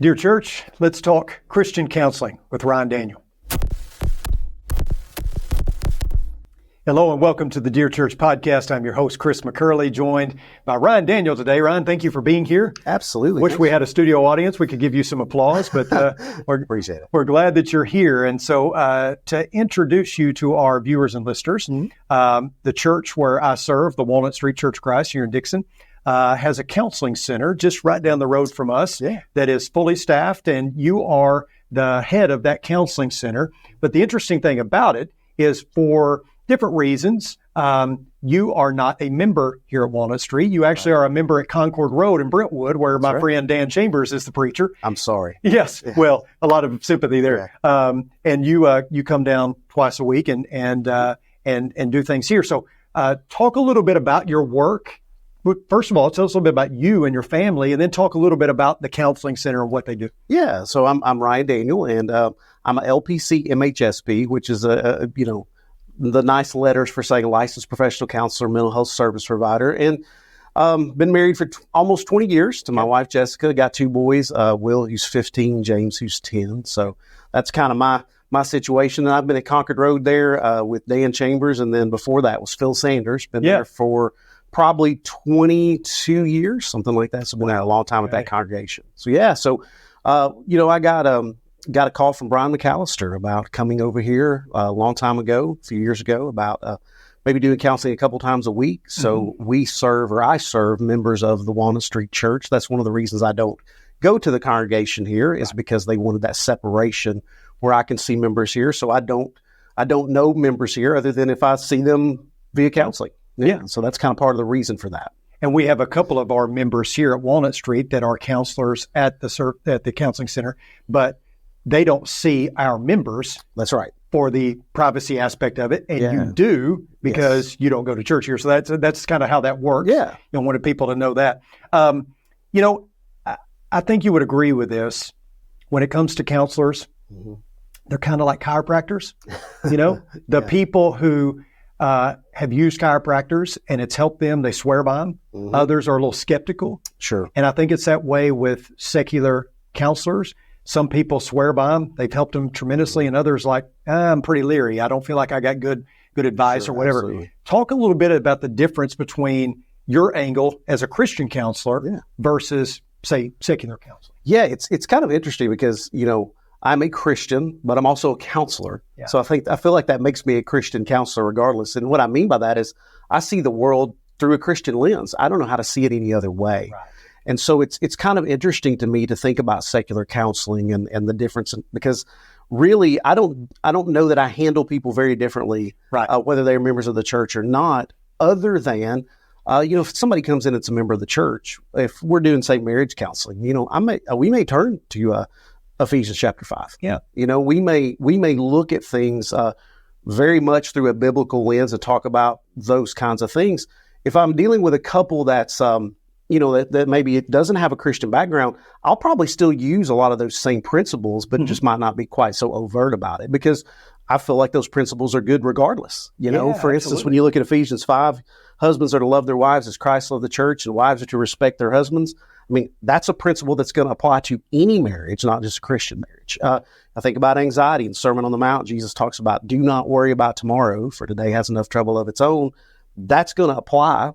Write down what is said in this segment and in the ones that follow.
Dear church, let's talk Christian counseling with Ryan Daniel. Hello and welcome to the Dear Church podcast. I'm your host, Chris McCurley, joined by Ryan Daniel today. Ryan, thank you for being here. Absolutely. Wish we had a studio audience. We could give you some applause, but Appreciate it. We're glad that you're here. And so to introduce you to our viewers and listeners, the church where I serve, the Walnut Street Church of Christ here in Dixon, has a counseling center just right down the road from us that is fully staffed, and you are the head of that counseling center. But the interesting thing about it is, for different reasons, you are not a member here at Walnut Street. You actually are a member at Concord Road in Brentwood, where my friend Dan Chambers is the preacher. I'm sorry. Yes. Yeah. Well, a lot of sympathy there. Yeah. And you come down twice a week and do things here. So talk a little bit about your work. First of all, tell us a little bit about you and your family, and then talk a little bit about the counseling center and what they do. Yeah. So I'm Ryan Daniel, and I'm a LPC MHSP, which is the nice letters for saying licensed professional counselor, mental health service provider, and been married for almost 20 years to my wife, Jessica. Got two boys, Will, who's 15, James, who's 10. So that's kind of my situation. And I've been at Concord Road there with Dan Chambers, and then before that was Phil Sanders. Been there for probably 22 years, something like that. So I've been there a long time with that congregation. So I got a call from Brian McAllister about coming over here a long time ago, a few years ago, about maybe doing counseling a couple times a week. So I serve members of the Walnut Street Church. That's one of the reasons I don't go to the congregation here, is because they wanted that separation where I can see members here. So I don't know members here other than if I see them via counseling. Yeah. So that's kind of part of the reason for that. And we have a couple of our members here at Walnut Street that are counselors at the counseling center, but they don't see our members. That's right. For the privacy aspect of it. And you do, because you don't go to church here. So that's kind of how that works. Yeah. I wanted people to know that. I think you would agree with this. When it comes to counselors, they're kind of like chiropractors. People who have used chiropractors and it's helped them, they swear by them. Others are a little skeptical. Sure. And I think it's that way with secular counselors. Some people swear by them. They've helped them tremendously. And others like, I'm pretty leery. I don't feel like I got good advice or whatever. Absolutely. Talk a little bit about the difference between your angle as a Christian counselor versus, say, secular counselor. Yeah, it's kind of interesting because, I'm a Christian, but I'm also a counselor. Yeah. So I feel like that makes me a Christian counselor regardless. And what I mean by that is I see the world through a Christian lens. I don't know how to see it any other way. Right. And so it's kind of interesting to me to think about secular counseling and the difference, because really I don't know that I handle people very differently, whether they're members of the church or not, other than if somebody comes in that's a member of the church, if we're doing, say, marriage counseling, we may turn to Ephesians chapter 5. Yeah. We may look at things very much through a biblical lens and talk about those kinds of things. If I'm dealing with a couple that's that maybe it doesn't have a Christian background, I'll probably still use a lot of those same principles, but just might not be quite so overt about it, because I feel like those principles are good regardless. For instance, when you look at Ephesians 5, husbands are to love their wives as Christ loved the church, and wives are to respect their husbands. I mean, that's a principle that's going to apply to any marriage, not just a Christian marriage. I think about anxiety in Sermon on the Mount. Jesus talks about, do not worry about tomorrow, for today has enough trouble of its own. That's going to apply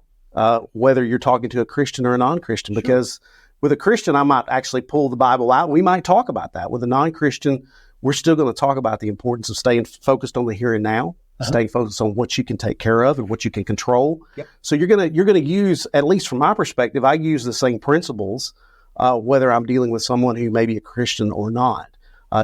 whether you're talking to a Christian or a non-Christian, because with a Christian, I might actually pull the Bible out. We might talk about that. With a non-Christian, we're still going to talk about the importance of staying focused on the here and now, staying focused on what you can take care of and what you can control. Yep. So you're going to use, at least from my perspective, I use the same principles, whether I'm dealing with someone who may be a Christian or not.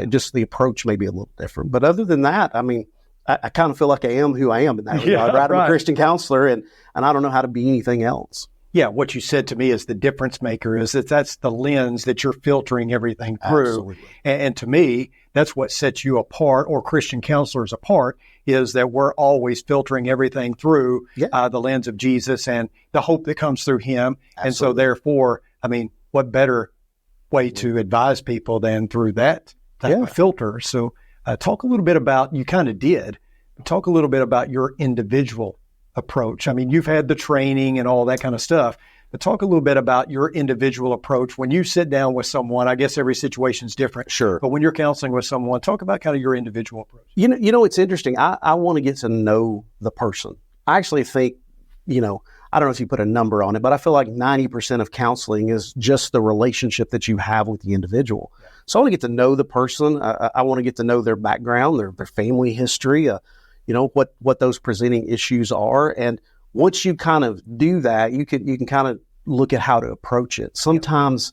Just the approach may be a little different. But other than that, I mean, I kind of feel like I am who I am in that regard. Right? I'm a Christian counselor, and I don't know how to be anything else. Yeah, what you said to me is the difference maker, is that's the lens that you're filtering everything through. Absolutely. And to me, that's what sets you apart, or Christian counselors apart, is that we're always filtering everything through the lens of Jesus and the hope that comes through him. Absolutely. And so therefore, I mean, what better way to advise people than through that type of filter? So talk a little bit about, you kind of did, talk a little bit about your individual approach. I mean, you've had the training and all that kind of stuff, But talk a little bit about your individual approach when you sit down with someone. I guess every situation is different. Sure. But when you're counseling with someone, talk about kind of your individual approach. You know, it's interesting. I want to get to know the person. I actually think, I don't know if you put a number on it, but I feel like 90% of counseling is just the relationship that you have with the individual. Yeah. So I want to get to know the person. I want to get to know their background, their family history, what those presenting issues are. And once you kind of do that, you can kind of look at how to approach it. Sometimes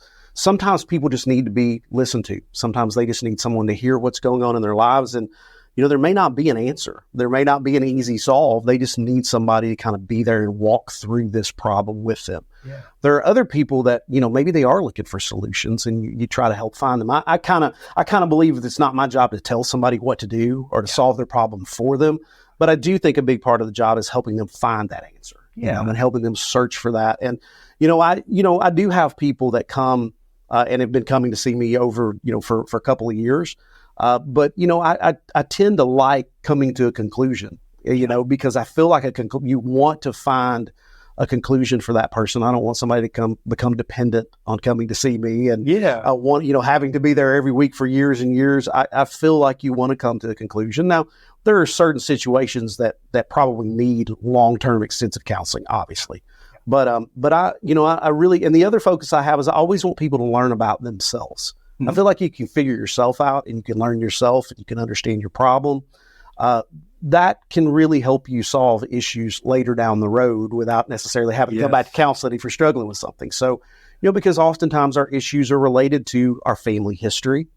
people just need to be listened to. Sometimes they just need someone to hear what's going on in their lives. And, there may not be an answer. There may not be an easy solve. They just need somebody to kind of be there and walk through this problem with them. Yeah. There are other people that, maybe they are looking for solutions and you try to help find them. I kind of believe that it's not my job to tell somebody what to do or to solve their problem for them. But I do think a big part of the job is helping them find that answer. Yeah. And helping them search for that. And, I do have people that come and have been coming to see me over, for a couple of years. But I tend to like coming to a conclusion, because I feel like you want to find a conclusion for that person. I don't want somebody to become dependent on coming to see me and I want, having to be there every week for years and years. I feel like you want to come to a conclusion. Now, there are certain situations that probably need long-term extensive counseling, obviously. But I really, and the other focus I have is I always want people to learn about themselves. I feel like you can figure yourself out and you can learn yourself and you can understand your problem. That can really help you solve issues later down the road without necessarily having to come back to counseling if you're struggling with something. So, because oftentimes our issues are related to our family history,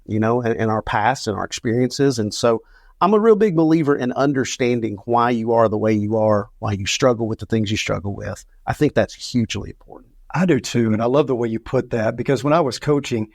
and our past and our experiences. And so I'm a real big believer in understanding why you are the way you are, why you struggle with the things you struggle with. I think that's hugely important. I do too. And I love the way you put that, because when I was coaching,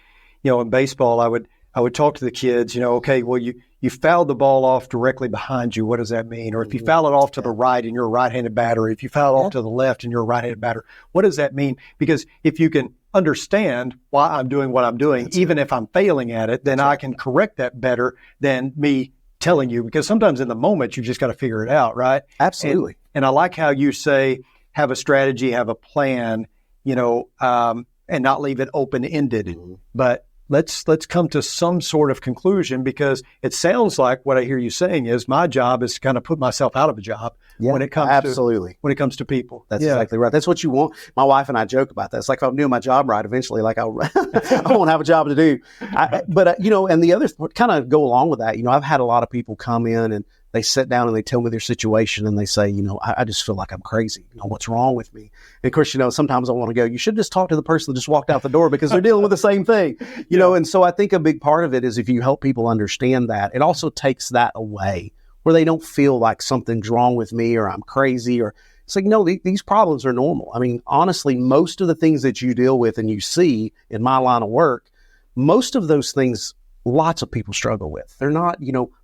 in baseball, I would talk to the kids, okay, well, you fouled the ball off directly behind you. What does that mean? Or if you foul it off to the right and you're a right-handed batter, if you foul it off to the left and you're a right-handed batter, what does that mean? Because if you can understand why I'm doing what I'm doing, even if I'm failing at it, then I can correct that better than me telling you, because sometimes in the moment, you just got to figure it out, right? Absolutely. And I like how you say, have a strategy, have a plan, and not leave it open-ended. Mm-hmm. But let's come to some sort of conclusion, because it sounds like what I hear you saying is my job is to kind of put myself out of a job when it comes to people. That's exactly right. That's what you want. My wife and I joke about that. It's like if I'm doing my job right, eventually, like I won't have a job to do. And the other kind of go along with that. I've had a lot of people come in and they sit down and they tell me their situation and they say, I just feel like I'm crazy. What's wrong with me? And of course, sometimes I want to go, you should just talk to the person that just walked out the door, because they're dealing with the same thing, and so I think a big part of it is if you help people understand that, it also takes that away where they don't feel like something's wrong with me or I'm crazy, or it's like, no, these problems are normal. I mean, honestly, most of the things that you deal with and you see in my line of work, most of those things, lots of people struggle with. They're not,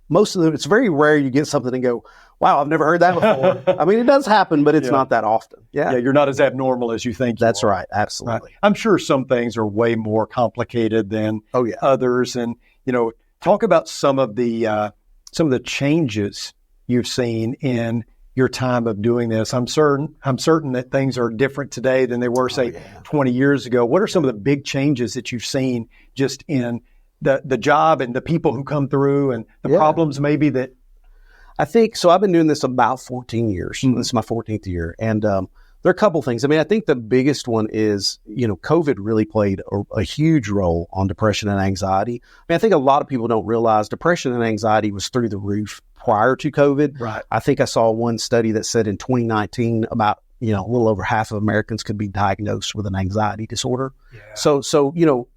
most of them, it's very rare you get something and go, wow, I've never heard that before. I mean, it does happen, but it's not that often. Yeah, you're not as abnormal as you think. That's right. Absolutely. Right. I'm sure some things are way more complicated than others. And, talk about some of the changes you've seen in your time of doing this. I'm certain that things are different today than they were, say, 20 years ago. What are some of the big changes that you've seen just in the job and the people who come through and the problems maybe that? I think, so I've been doing this about 14 years. Mm-hmm. This is my 14th year. And there are a couple things. I mean, I think the biggest one is, COVID really played a huge role on depression and anxiety. I mean, I think a lot of people don't realize depression and anxiety was through the roof prior to COVID. Right. I think I saw one study that said in 2019, about, a little over half of Americans could be diagnosed with an anxiety disorder. Yeah. So,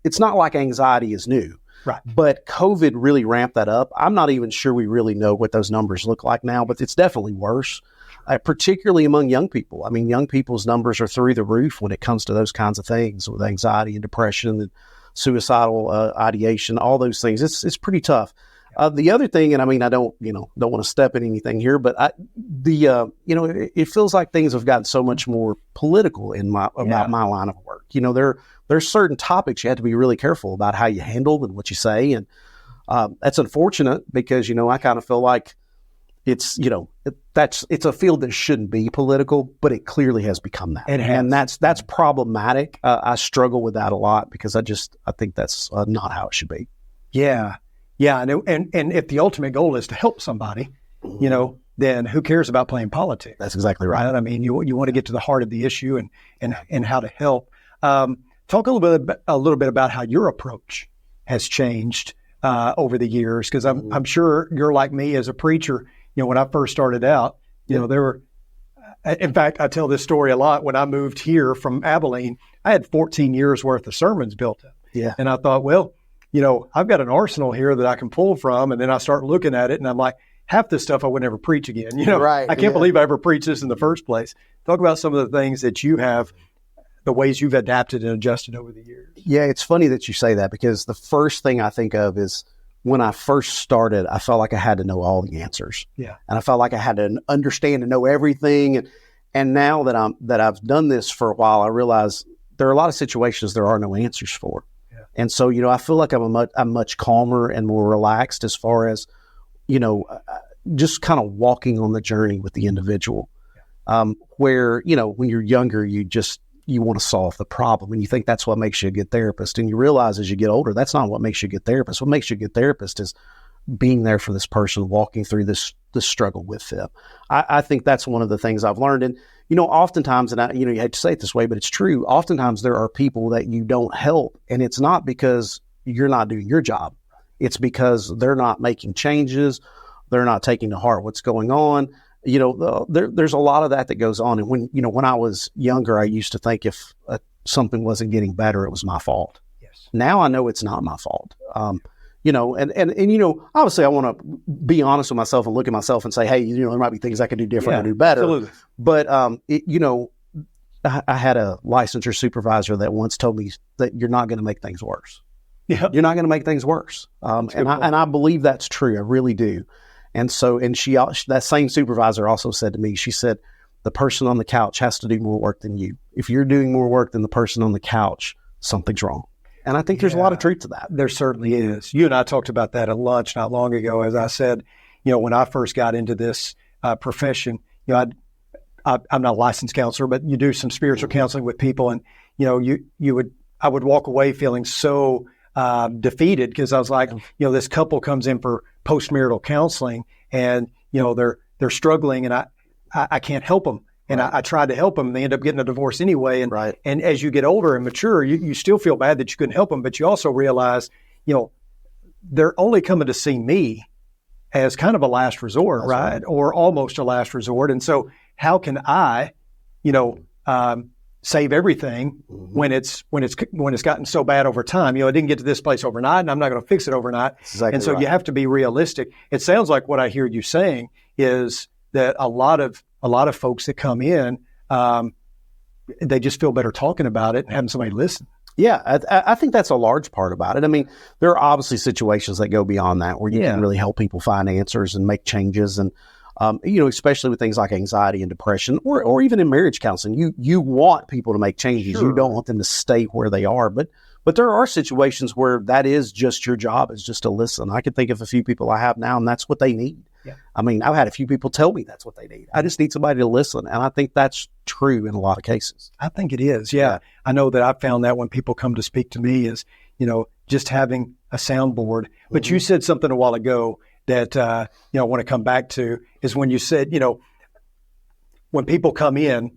it's not like anxiety is new. Right. But COVID really ramped that up. I'm not even sure we really know what those numbers look like now, but it's definitely worse, particularly among young people. I mean, young people's numbers are through the roof when it comes to those kinds of things with anxiety and depression and suicidal ideation, all those things. It's pretty tough. The other thing, and I mean, I don't want to step in anything here, but it feels like things have gotten so much more political about my line of work. There's certain topics you have to be really careful about how you handle and what you say. And that's unfortunate because, I kind of feel like it's, it's a field that shouldn't be political, but it clearly has become that. And that's problematic. I struggle with that a lot because I think that's not how it should be. Yeah. Yeah. And if the ultimate goal is to help somebody, then who cares about playing politics? That's exactly right. I mean, you want to get to the heart of the issue and how to help. Talk a little bit about how your approach has changed over the years, because I'm sure you're like me as a preacher. When I first started out, there were, in fact, I tell this story a lot. When I moved here from Abilene, I had 14 years worth of sermons built up. Yeah. And I thought, well, I've got an arsenal here that I can pull from. And then I start looking at it and I'm like, half this stuff I would never preach again. Right. I can't believe I ever preached this in the first place. Talk about some of the things that you have, the ways you've adapted and adjusted over the years. Yeah, it's funny that you say that, because the first thing I think of is when I first started, I felt like I had to know all the answers. Yeah. And I felt like I had to understand and know everything. And now that I've done this for a while, I realize there are a lot of situations there are no answers for. Yeah. And so, I feel like I'm much calmer and more relaxed as far as, just kind of walking on the journey with the individual. Where, when you're younger, you want to solve the problem, and you think that's what makes you a good therapist. And you realize as you get older, that's not what makes you a good therapist. What makes you a good therapist is being there for this person, walking through this struggle with them. I think that's one of the things I've learned. And, oftentimes, and you hate to say it this way, but it's true. Oftentimes there are people that you don't help, and it's not because you're not doing your job. It's because they're not making changes. They're not taking to heart what's going on. There's a lot of that goes on. And when I was younger, I used to think if something wasn't getting better, it was my fault. Yes. Now I know it's not my fault. And obviously I want to be honest with myself and look at myself and say, hey, there might be things I could do different or do better. Absolutely. But, I had a licensure supervisor that once told me that you're not going to make things worse. Yeah. You're not going to make things worse. And I believe that's true. I really do. And so, that same supervisor also said to me, she said, the person on the couch has to do more work than you. If you're doing more work than the person on the couch, something's wrong. And I think there's a lot of truth to that. There certainly is. You and I talked about that at lunch not long ago. As I said, when I first got into this profession, I'm not a licensed counselor, but you do some spiritual counseling with people, and I would walk away feeling so defeated, because I was like, this couple comes in for postmarital counseling, and they're struggling, and I can't help them. And I tried to help them, and they end up getting a divorce anyway. And and as you get older and mature, you still feel bad that you couldn't help them, but you also realize, they're only coming to see me as kind of a last resort, right? Or almost a last resort. And so how can I, save everything when it's gotten so bad over time? I didn't get to this place overnight, and I'm not going to fix it overnight. Exactly. And so you have to be realistic. It sounds like what I hear you saying is that a lot of folks that come in, they just feel better talking about it and having somebody listen. Yeah, I think that's a large part about it. I mean, there are obviously situations that go beyond that where you can really help people find answers and make changes. And, especially with things like anxiety and depression, or even in marriage counseling, you want people to make changes. Sure. You don't want them to stay where they are. But there are situations where that is just your job, is just to listen. I can think of a few people I have now, and that's what they need. Yeah. I mean, I've had a few people tell me that's what they need. I just need somebody to listen. And I think that's true in a lot of cases. I think it is. Yeah. I know that I've found that when people come to speak to me is, just having a soundboard. But you said something a while ago that, I want to come back to, is when you said, when people come in,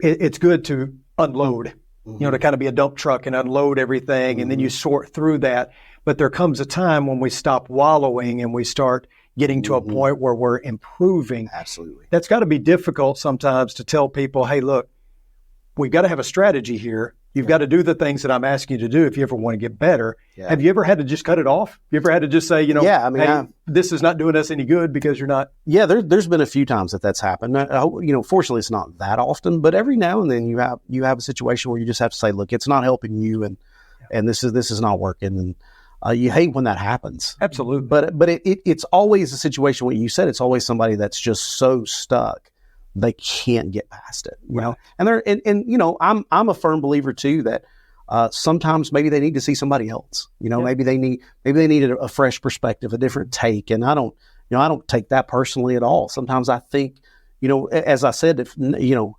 it's good to unload, to kind of be a dump truck and unload everything. And then you sort through that. But there comes a time when we stop wallowing and we start getting to a point where we're improving. Absolutely. That's got to be difficult sometimes to tell people, hey, look, we've got to have a strategy here. You've got to do the things that I'm asking you to do if you ever want to get better. Yeah. Have you ever had to just cut it off? Have you ever had to just say, hey, this is not doing us any good because you're not? Yeah, there's been a few times that's happened. Fortunately, it's not that often, but every now and then you have a situation where you just have to say, look, it's not helping you, and this is not working. And you hate when that happens. Absolutely. But it's always a situation where you said it's always somebody that's just so stuck they can't get past it. And I'm a firm believer too that sometimes maybe they need to see somebody else. Maybe they need a fresh perspective, a different take. And I don't I don't take that personally at all. Sometimes I think, as I said, if,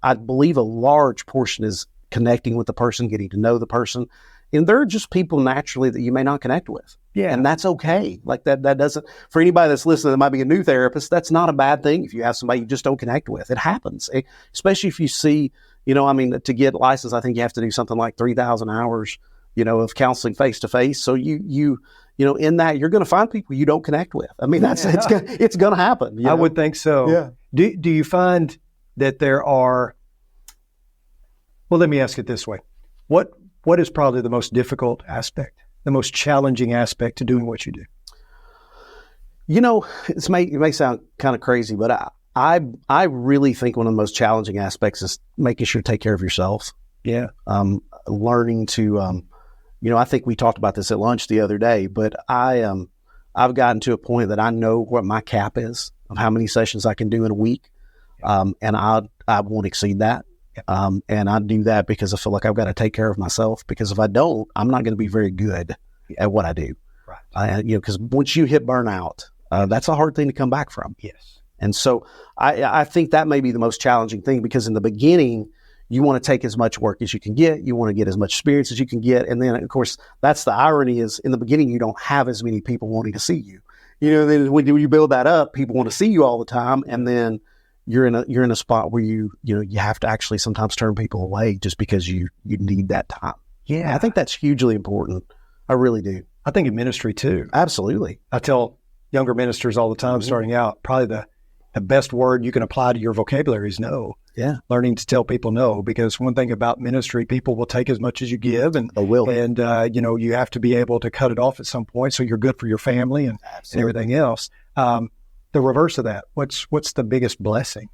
I believe a large portion is connecting with the person, getting to know the person. And there are just people naturally that you may not connect with. Yeah. And that's okay. Like that doesn't, for anybody that's listening that might be a new therapist, that's not a bad thing if you have somebody you just don't connect with. It happens, especially if you see, to get licensed, I think you have to do something like 3,000 hours, of counseling face to face. So you in that you're going to find people you don't connect with. I mean, it's going to happen. I would think so. Yeah. Do you find that there are, well, let me ask it this way. What is probably the most difficult aspect, the most challenging aspect to doing what you do? It may sound kind of crazy, but I really think one of the most challenging aspects is making sure to take care of yourself. Yeah. Learning to, I think we talked about this at lunch the other day, but I've gotten to a point that I know what my cap is of how many sessions I can do in a week. And I won't exceed that. And I do that because I feel like I've got to take care of myself, because if I don't, I'm not going to be very good at what I do. Right. Because once you hit burnout, that's a hard thing to come back from. Yes. And so I think that may be the most challenging thing, because in the beginning, you want to take as much work as you can get. You want to get as much experience as you can get. And then, of course, that's the irony is in the beginning, you don't have as many people wanting to see you. Then when you build that up, people want to see you all the time. And then you're in a spot where you have to actually sometimes turn people away just because you need that time. Yeah. I think that's hugely important. I really do. I think in ministry too. Absolutely. I tell younger ministers all the time, starting out, probably the best word you can apply to your vocabulary is no. Yeah. Learning to tell people no, because one thing about ministry, people will take as much as you give, and they will. And you have to be able to cut it off at some point so you're good for your family and everything else. The reverse of that, what's the biggest blessing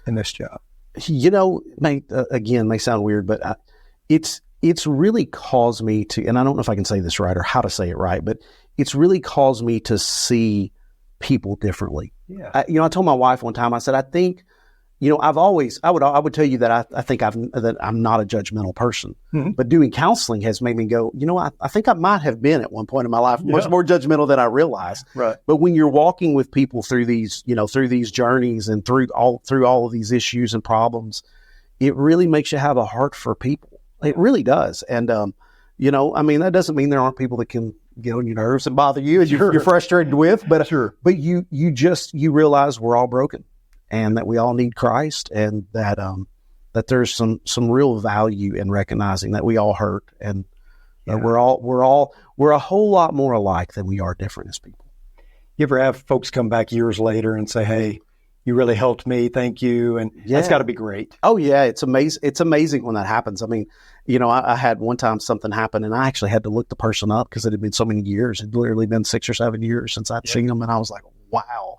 in this job? May sound weird, but it's really caused me to, and I don't know if I can say this right or how to say it right, but it's really caused me to see people differently. Yeah. I told my wife one time, I said, I think, I would tell you that I think that I'm not a judgmental person, but doing counseling has made me go, I think I might have been at one point in my life much more judgmental than I realized. Right. But when you're walking with people through these journeys and through all of these issues and problems, it really makes you have a heart for people. It really does. And, that doesn't mean there aren't people that can get on your nerves and bother you and you're frustrated with, but you realize we're all broken. And that we all need Christ, and that there's some real value in recognizing that we all hurt, and we're a whole lot more alike than we are different as people. You ever have folks come back years later and say, "Hey, you really helped me, thank you," and that's got to be great. Oh yeah, it's amazing. It's amazing when that happens. I mean, I had one time something happen, and I actually had to look the person up because it had been so many years. It had literally been 6 or 7 years since I'd seen them, and I was like, wow.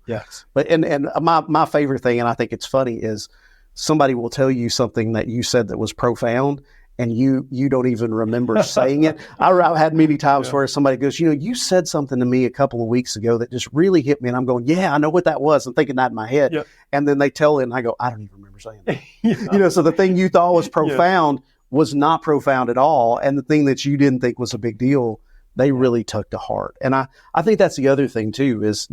Yes. But and my favorite thing, and I think it's funny, is somebody will tell you something that you said that was profound, and you don't even remember saying it. I've had many times where somebody goes, you said something to me a couple of weeks ago that just really hit me, and I'm going, yeah, I know what that was. I'm thinking that in my head, and then they tell it, and I go, I don't even remember saying that. So the thing you thought was profound was not profound at all, and the thing that you didn't think was a big deal, they really took to heart. And I think that's the other thing too, is,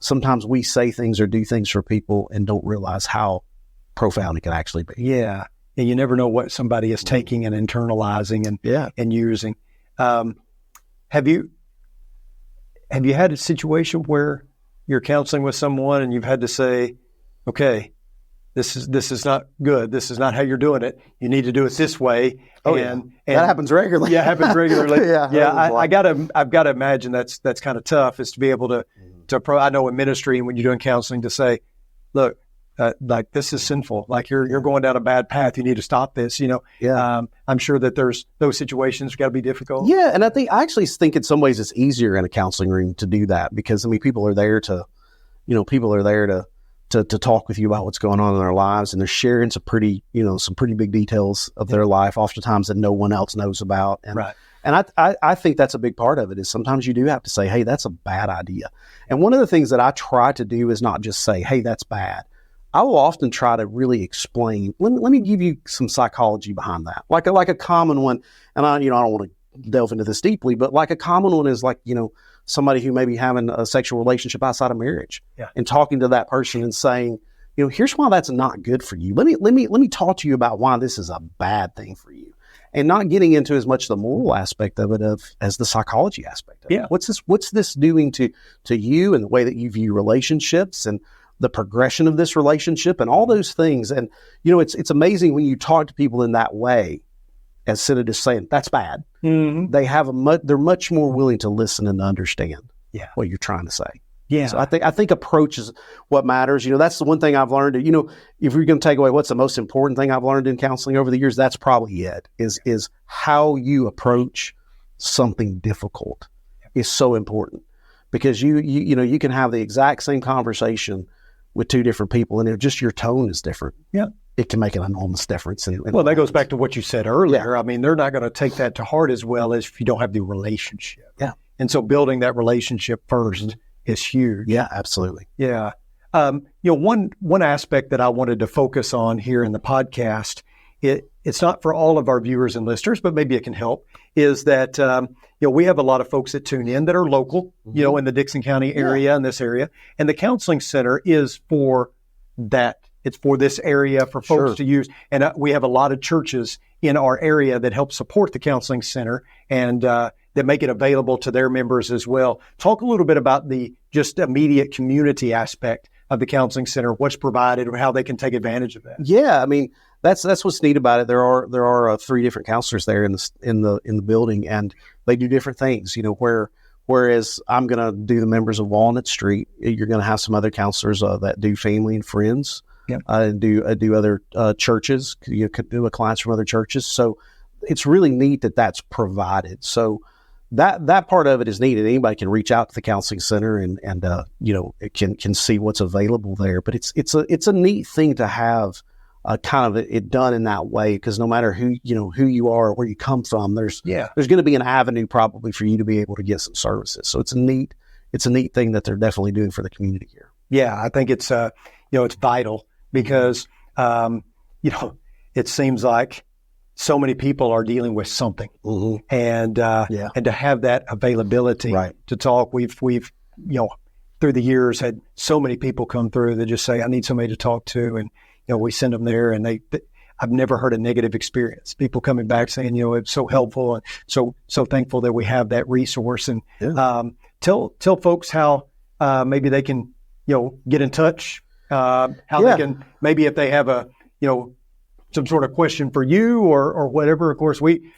sometimes we say things or do things for people and don't realize how profound it can actually be. Yeah. And you never know what somebody is taking and internalizing and using. Have you had a situation where you're counseling with someone and you've had to say, okay, this is not good. This is not how you're doing it. You need to do it this way. And that happens regularly. Yeah, it happens regularly. I've got to imagine that's kind of tough, is to be able to I know in ministry and when you're doing counseling, to say, look, like this is sinful. Like you're going down a bad path. You need to stop this. I'm sure that there's those situations got to be difficult. Yeah, and I actually think in some ways it's easier in a counseling room to do that, because people are there to talk with you about what's going on in their lives, and they're sharing some pretty big details of their life, oftentimes that no one else knows about. And, right. And I think that's a big part of it, is sometimes you do have to say, hey, that's a bad idea. And one of the things that I try to do is not just say, hey, that's bad. I will often try to really explain, let me give you some psychology behind that. Like a common one, and I don't want to delve into this deeply, but like a common one is like, somebody who may be having a sexual relationship outside of marriage, Yeah. and talking to that person and saying, here's why that's not good for you. Let me talk to you about why this is a bad thing for you, and not getting into as much the moral aspect of it as the psychology aspect of it. Yeah. What's this doing to you and the way that you view relationships and the progression of this relationship and all those things. And, it's amazing when you talk to people in that way, as Sid is saying, that's bad. Mm-hmm. They're much more willing to listen and understand what you're trying to say. Yeah. So I think approach is what matters. That's the one thing I've learned. If you're going to take away what's the most important thing I've learned in counseling over the years, that's probably it, is how you approach something difficult is so important, because you can have the exact same conversation with two different people, and if just your tone is different, it can make an enormous difference. Well, that goes back to what you said earlier. I mean, they're not going to take that to heart as well as if you don't have the relationship. Yeah. And so building that relationship first is huge. Yeah, absolutely. Yeah. One aspect that I wanted to focus on here in the podcast, it's not for all of our viewers and listeners, but maybe it can help, is that, we have a lot of folks that tune in that are local, in the Dixon County area, in this area. And the counseling center is for that. It's for this area for folks to use. And we have a lot of churches in our area that help support the counseling center and that make it available to their members as well. Talk a little bit about the just immediate community aspect of the counseling center, what's provided, or how they can take advantage of that. Yeah, I mean, that's what's neat about it. There are 3 different counselors there in the building, and they do different things. Whereas I'm going to do the members of Walnut Street, you're going to have some other counselors that do family and friends. And do other churches. You could do clients from other churches. So it's really neat that that's provided. So that part of it is neat, and anybody can reach out to the counseling center and it can see what's available there. But it's a neat thing to have kind of it done in that way, because no matter who you are or where you come from, there's going to be an avenue probably for you to be able to get some services. So it's a neat thing that they're definitely doing for the community here. Yeah, I think it's it's vital. Because, it seems like so many people are dealing with something, and to have that availability to talk. We've through the years had so many people come through that just say, I need somebody to talk to, and we send them there, and I've never heard a negative experience. People coming back saying, it's so helpful, and so thankful that we have that resource. And tell folks how maybe they can get in touch. How they can, maybe if they have some sort of question for you or whatever. Of course, we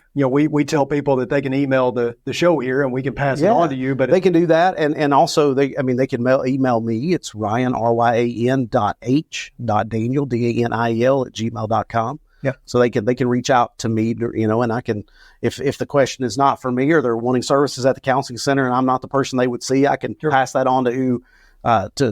tell people that they can email the show here and we can pass it on to you. But they can do that, and also they can email me. It's Ryan RYAN.H.Daniel DANIEL @gmail.com. Yeah. So they can reach out to me, and I can, if the question is not for me or they're wanting services at the counseling center and I'm not the person they would see, I can pass that on to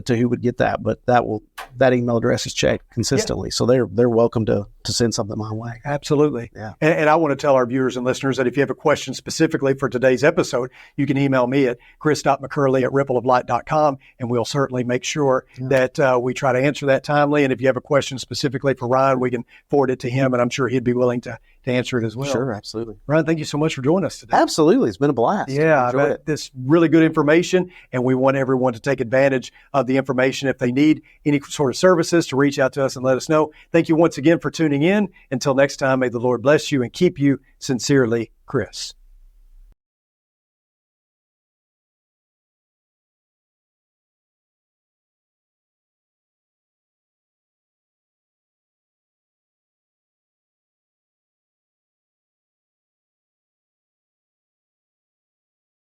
who would get that. But that email address is checked consistently. So they're welcome to send something my way. Absolutely. Yeah. And I want to tell our viewers and listeners that if you have a question specifically for today's episode, you can email me at chris.mccurley@rippleoflight.com, and we'll certainly make sure that we try to answer that timely. And if you have a question specifically for Ryan, we can forward it to him, and I'm sure he'd be willing to answer it as well. Sure, absolutely. Ryan, thank you so much for joining us today. Absolutely. It's been a blast. Yeah, this really good information, and we want everyone to take advantage of the information. If they need any sort of services, to reach out to us and let us know. Thank you once again for tuning in. Until next time, may the Lord bless you and keep you. Sincerely, Chris.